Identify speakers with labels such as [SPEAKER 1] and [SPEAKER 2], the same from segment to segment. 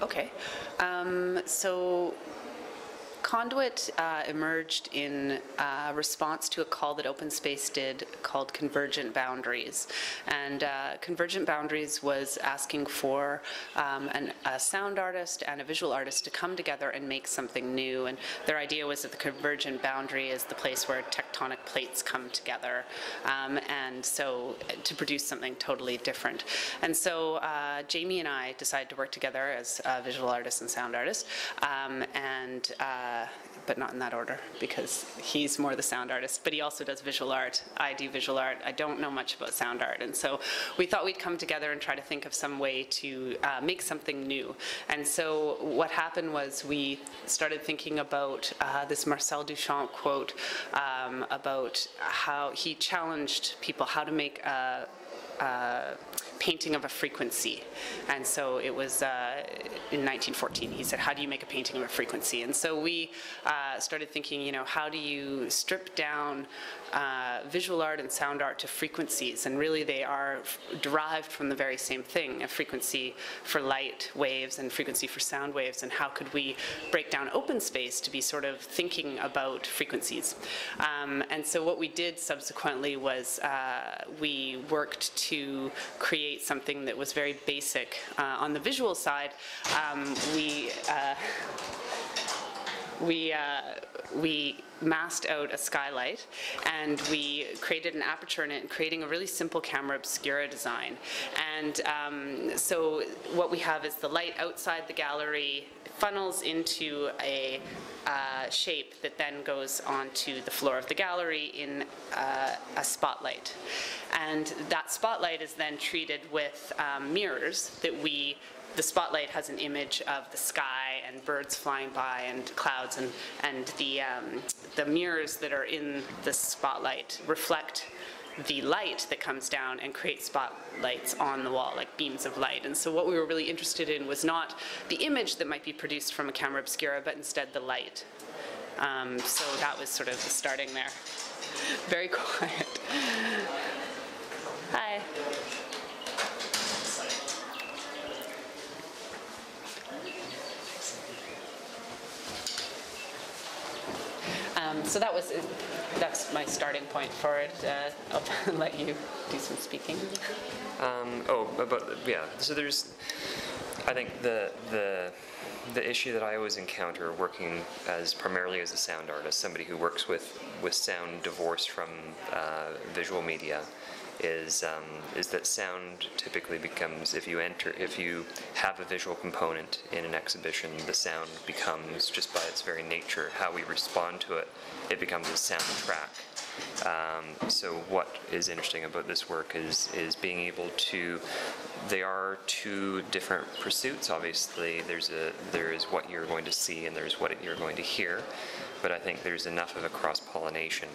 [SPEAKER 1] Okay. So Conduit emerged in response to a call that Open Space did called Convergent Boundaries. And Convergent Boundaries was asking for a sound artist and a visual artist to come together and make something new. And their idea was that the Convergent Boundary is the place where tectonic plates come together, and so to produce something totally different. And so Jamie and I decided to work together as visual artists and sound artists, but not in that order, because he's more the sound artist, but he also does visual art. I do visual art. I don't know much about sound art, and so we thought we'd come together and try to think of some way to make something new. And so what happened was we started thinking about this Marcel Duchamp quote about how he challenged people how to make a painting of a frequency. And so it was in 1914, he said, how do you make a painting of a frequency? And so we started thinking, you know, how do you strip down visual art and sound art to frequencies? And really they are derived from the very same thing, a frequency for light waves and frequency for sound waves. And how could we break down open space to be sort of thinking about frequencies? And so what we did subsequently was we worked to create something that was very basic. On the visual side, we masked out a skylight, and we created an aperture in it, creating a really simple camera obscura design. And so what we have is the light outside the gallery funnels into a shape that then goes onto the floor of the gallery in a spotlight. And that spotlight is then treated with mirrors that the spotlight has an image of the sky and birds flying by and clouds, and the mirrors that are in the spotlight reflect the light that comes down and create spotlights on the wall, like beams of light. And so what we were really interested in was not the image that might be produced from a camera obscura, but instead the light. So that was sort of the starting there. Very quiet. Hi. So that's my starting point for it. I'll let you do some speaking. So there's, I think the issue that I always encounter working primarily as a sound artist, somebody who works with sound divorced from visual media, is that sound typically becomes, if you have a visual component in an exhibition, the sound becomes, just by its very nature, how we respond to it, it becomes a soundtrack. So what is interesting about this work is being able to, they are two different pursuits, obviously. There is what you're going to see and there's what you're going to hear. But I think there's enough of a cross-pollination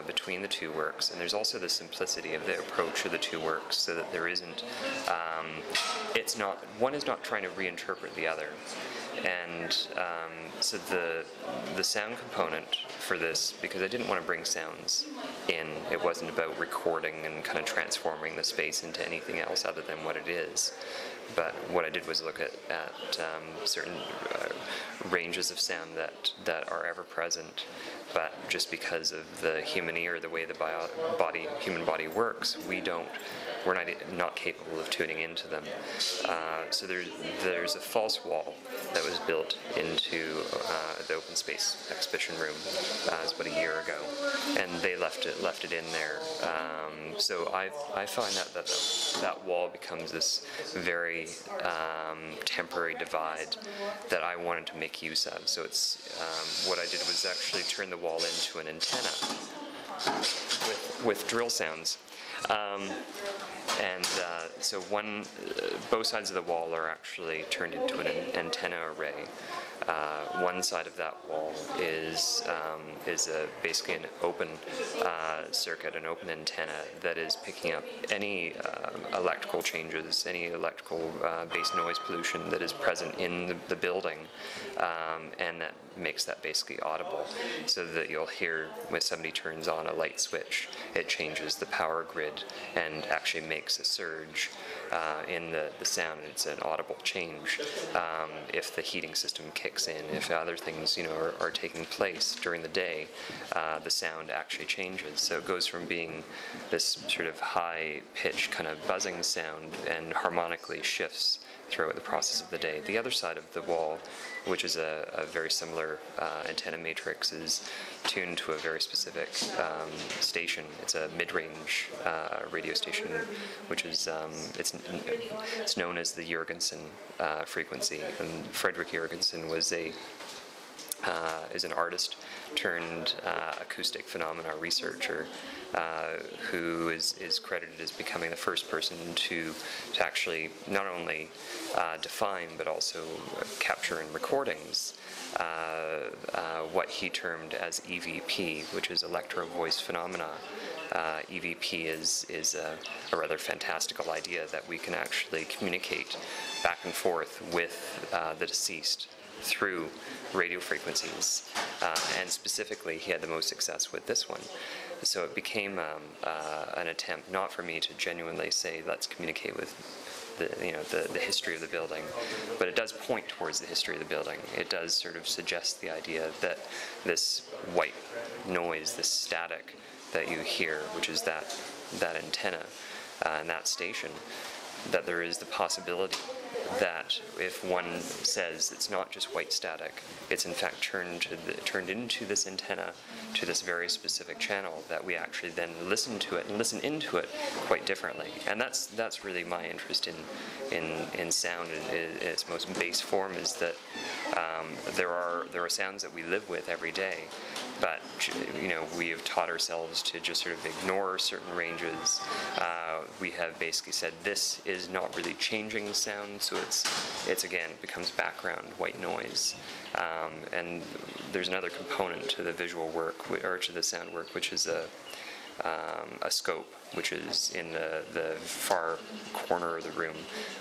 [SPEAKER 1] between the two works, and there's also the simplicity of the approach of the two works, so that there isn't, one is not trying to reinterpret the other. And so the sound component for this, because I didn't want to bring sounds in, it wasn't about recording and kind of transforming the space into anything else other than what it is. But what I did was look at certain ranges of sound that are ever present, but just because of the human ear, the way the human body works, we're not capable of tuning into them. So there's a false wall that was built into the open space exhibition room about a year ago, and they left it in there. So I find that wall becomes this very temporary divide that I wanted to make use of. So it's what I did was actually turn the wall into an antenna with drill sounds. So both sides of the wall are actually turned into an antenna array. One side of that wall is basically an open circuit, an open antenna that is picking up any electrical changes, any electrical base noise pollution that is present in the building, and that
[SPEAKER 2] makes that basically audible, so that you'll hear when somebody turns on a light switch, it changes the power grid and actually makes a surge in the sound, and it's an audible change. If the heating system kicks in, if other things are taking place during the day, the sound actually changes. So it goes from being this sort of high-pitched kind of buzzing sound and harmonically shifts throughout the process of the day. The other side of the wall, which is a very similar antenna matrix, is tuned to a very specific station. It's a mid-range radio station, which is it's known as the Jurgensen frequency. And Frederick Jurgensen was is an artist turned acoustic phenomena researcher who is credited as becoming the first person to actually not only define but also capture in recordings what he termed as EVP, which is electro voice phenomena. EVP is a rather fantastical idea that we can actually communicate back and forth with the deceased through radio frequencies, and specifically he had the most success with this one. So it became an attempt not for me to genuinely say let's communicate with the history of the building, but it does point towards the history of the building. It does sort of suggest the idea that this white noise, this static that you hear, which is that antenna and that station, that there is the possibility that if one says it's not just white static, it's in fact turned into this antenna, to this very specific channel, that we actually then listen to it and listen into it quite differently. And that's really my interest in sound in its most base form, is that there are sounds that we live with every day, but we have taught ourselves to just sort of ignore certain ranges. We have basically said this is not really changing sound, so it's again becomes background white noise. And there's another component to the visual work, or to the sound work, which is a scope, which is in the far corner of the room,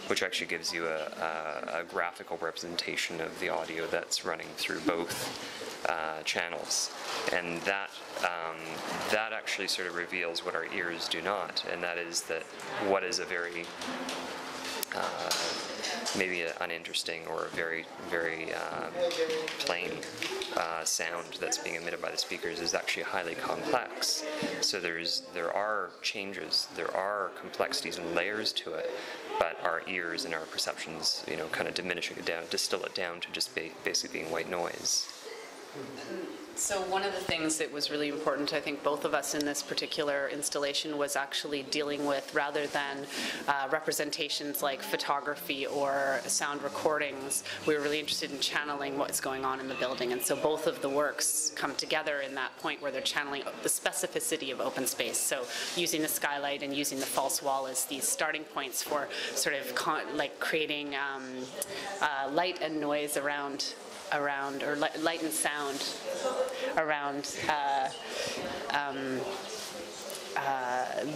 [SPEAKER 2] which actually gives you a graphical representation of the audio that's running through both channels, and that actually sort of reveals what our ears do not, and that is that what is a very maybe an uninteresting or a very, very plain sound that's being emitted by the speakers is actually highly complex. So there are changes, there are complexities and layers to it, but our ears and our perceptions, kind of diminishing it down, distill it down to just basically being white noise.
[SPEAKER 1] So one of the things that was really important, I think both of us in this particular installation, was actually dealing with, rather than representations like photography or sound recordings, we were really interested in channeling what's going on in the building. And so both of the works come together in that point where they're channeling the specificity of open space. So using the skylight and using the false wall as these starting points for sort of creating light and noise around, or light and sound around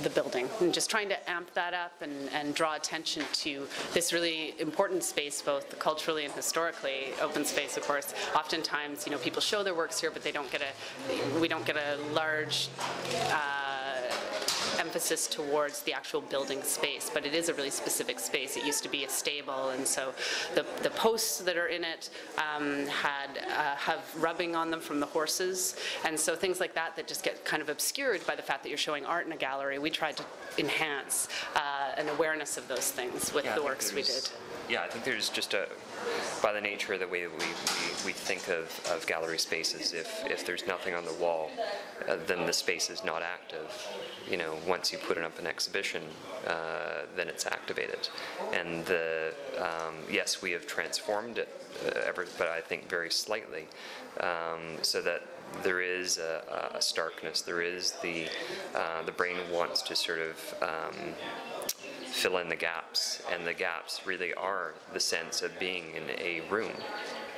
[SPEAKER 1] the building, and just trying to amp that up and draw attention to this really important space, both culturally and historically. Open space, of course, oftentimes people show their works here, but we don't get a large emphasis towards the actual building space, but it is a really specific space. It used to be a stable, and so the posts that are in it have rubbing on them from the horses, and so things like that just get kind of obscured by the fact that you're showing art in a gallery. We tried to enhance an awareness of those things with the works we did.
[SPEAKER 2] Yeah, I think there's just by the nature of the way that we think of gallery spaces, if there's nothing on the wall, then the space is not active. Once you put it up an exhibition, then it's activated. And yes, we have transformed it, but I think very slightly, so that there is a starkness. There is the brain wants to sort of fill in the gaps, and the gaps really are the sense of being in a room.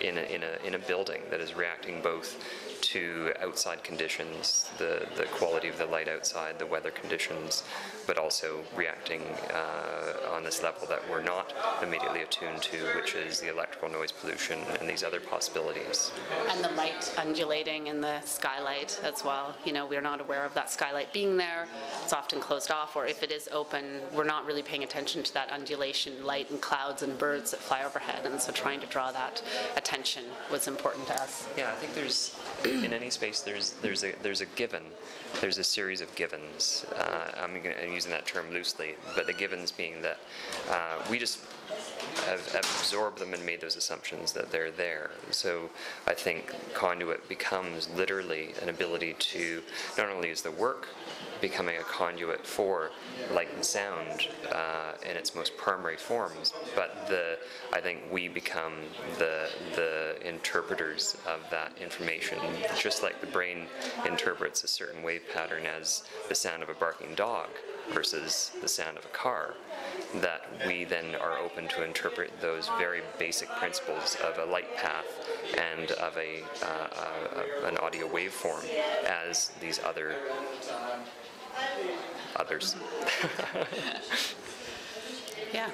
[SPEAKER 2] in a building that is reacting both to outside conditions, the quality of the light outside, the weather conditions, but also reacting on this level that we're not immediately attuned to, which is the electrical noise pollution and these other possibilities.
[SPEAKER 1] And the light undulating in the skylight as well. You know, we're not aware of that skylight being there. It's often closed off, or if it is open, we're not really paying attention to that undulation, light and clouds and birds that fly overhead. And so trying to draw that attention was important to us.
[SPEAKER 2] Yeah, I think there's, in any space, there's a given. There's a series of givens. I'm using that term loosely, but the givens being that we just have absorbed them and made those assumptions that they're there. So I think Conduit becomes literally an ability to, not only is the work becoming a conduit for light and sound in its most primary forms, but I think we become the interpreters of that information. Just like the brain interprets a certain wave pattern as the sound of a barking dog versus the sound of a car, that we then are open to interpret those very basic principles of a light path and of an audio waveform as these others.
[SPEAKER 1] Yeah.